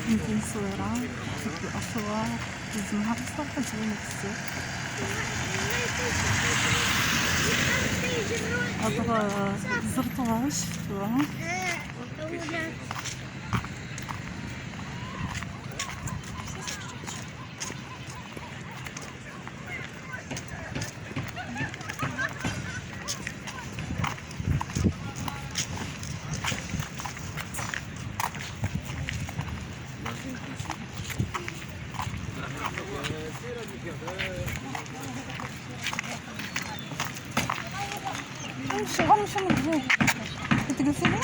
يمكن صورة شوف الأصوات الزمهر بصراحة زوينة بزاف. هضرة زرتوها شفتوها مش مضبوط. انت قلت لي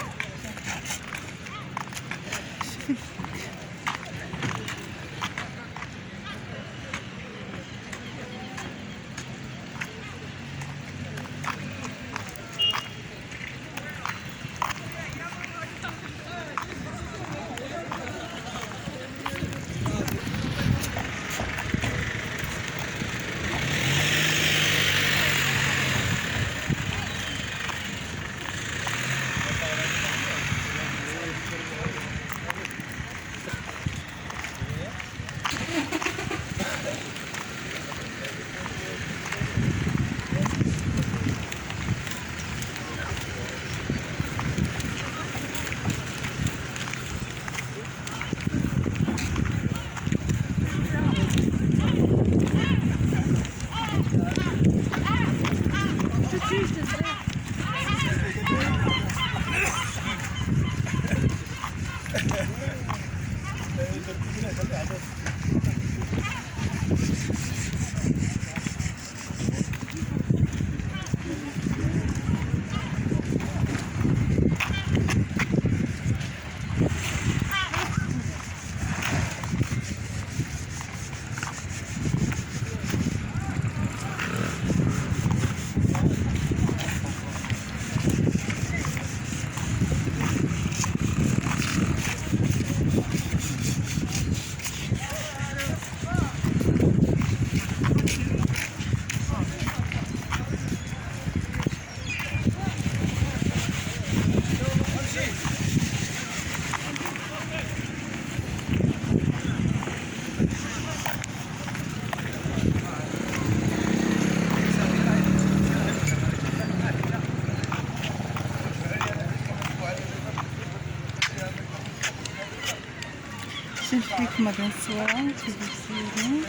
شوف فيك مدن صورة تبصيرين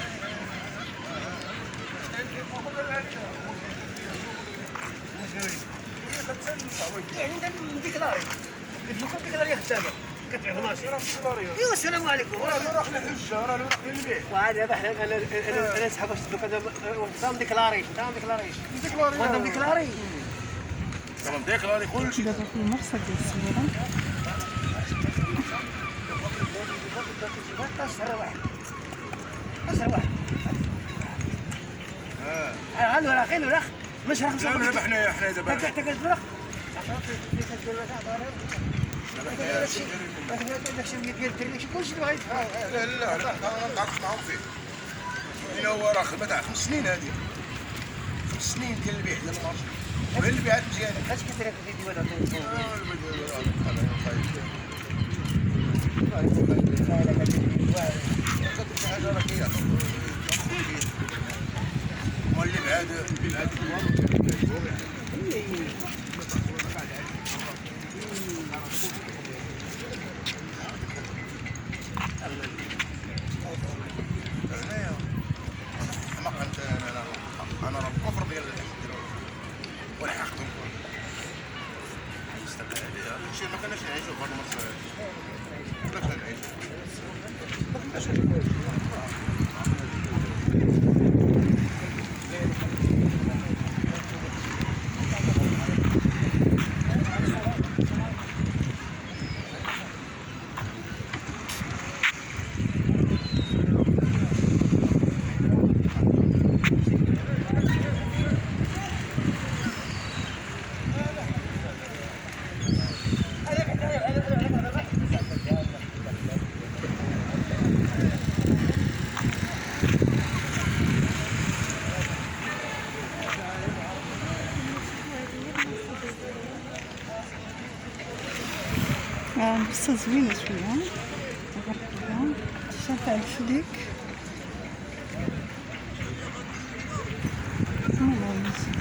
ايوا السلام عليكم. نروح للحجه راه نروح للبيت وعاد هذا انا نسحب واش تام ديكلاري وانا ديكلاري كلشي دابا في مرسة ديال الصورة. اسهل واحد غالو راه غير الاخ مش راه لا دابا حنا دابا تحتاج الفرق داكشي ديال الدري كلشي اللي غيدفع. لا نتعاطف معاهم فيه. الا هو راه خدمه تاع 5 سنين هذه 5 سنين ديال البيع ديال المارشي وهي البيعات مزيانه. اش كدير هاد الفيديو هذا؟ حاجه راه كاينه واللي بعاد هنايا انا راه الكفر ديال شي ما كناش نعيشوا في هاد المرسى ما كناش نعيشوا مرسة زوينة شوية، غربية شافة الفليك.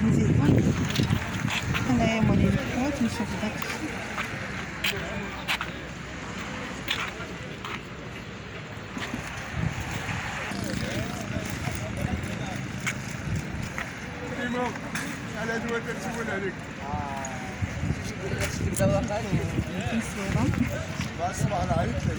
مزيان هنايا مولين الحوت نشوف داكشي. على هاد الواد تسول عليك تصويرة بعد الصباح انا عيطت لك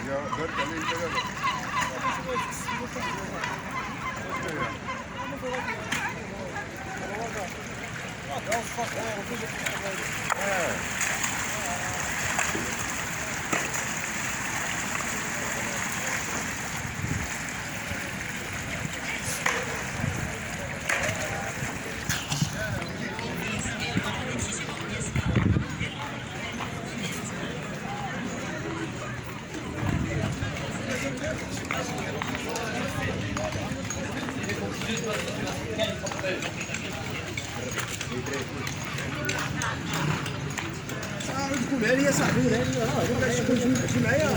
يا برد عليك دابا قولها لي يا صاحبي قولها لي شكون شي معايا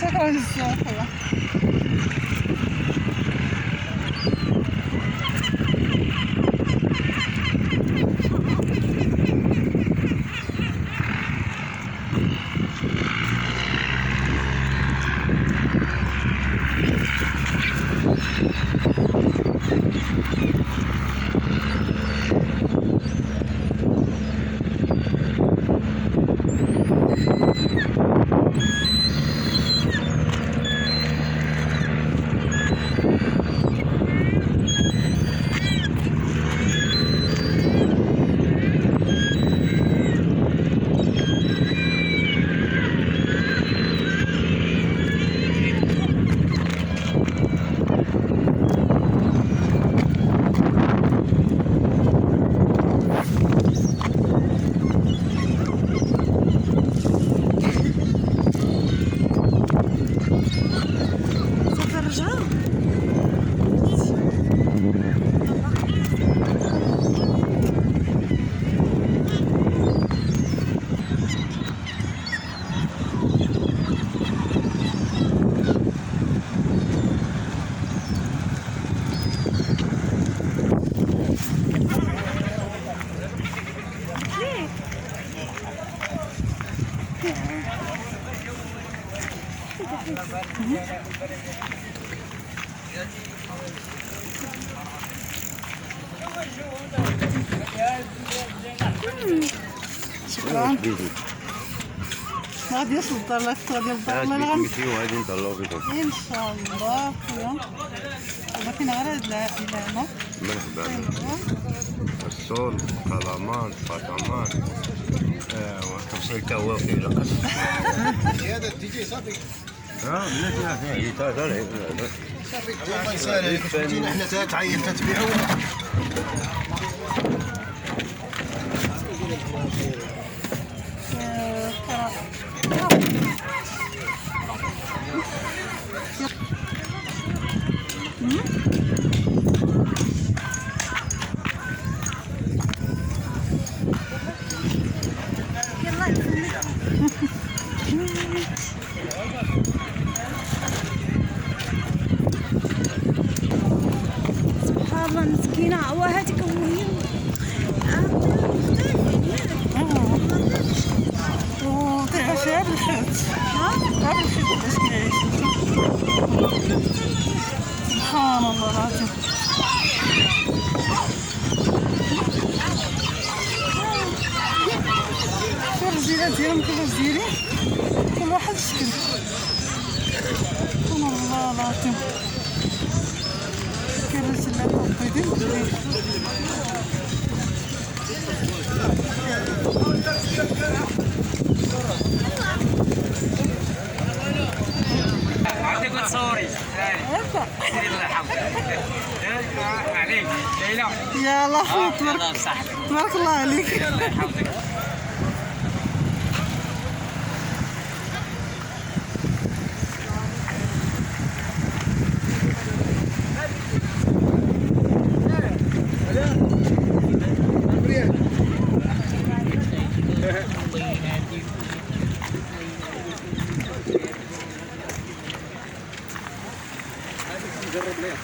شكرا بزاف. شكرا. ما غادي يوصل للدار لا الفطور ديال الدار لا الغنم. وغادي نطلعو فيكم ان شاء الله خويا. دابا كاين غير هاد العائله هنا. مرحبا. الصول كلامان فاطمان وتوصيل تا هو فيه لقص. هذا تيجي صافي بلاتي طالع صافي الله يسهل عليك تجينا حنا تعين تتبيعوا سبحان الله مسكينة وهاتك وهي وتعيش غير الحوت. غير الحوت باش كيعيش. سبحان الله العظيم. شوف الرجيلات ديالهم كيفاش دايرين، كل واحد شكل. سبحان الله العظيم. كاين الرجلات البيضين. عندك تصوري سيري الله يحفظك عليك ليلى يلا خويا تبارك الله عليك. الله يحفظك نجرب ليه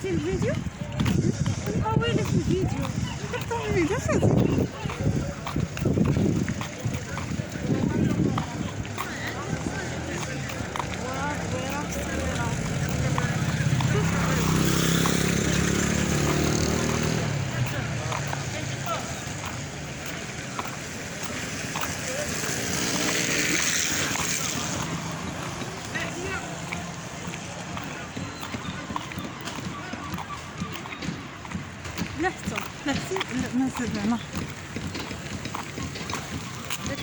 الفيديو طويلة في الفيديو. الفيديو خدي. لا حتى لا حتى لا ما زعما داك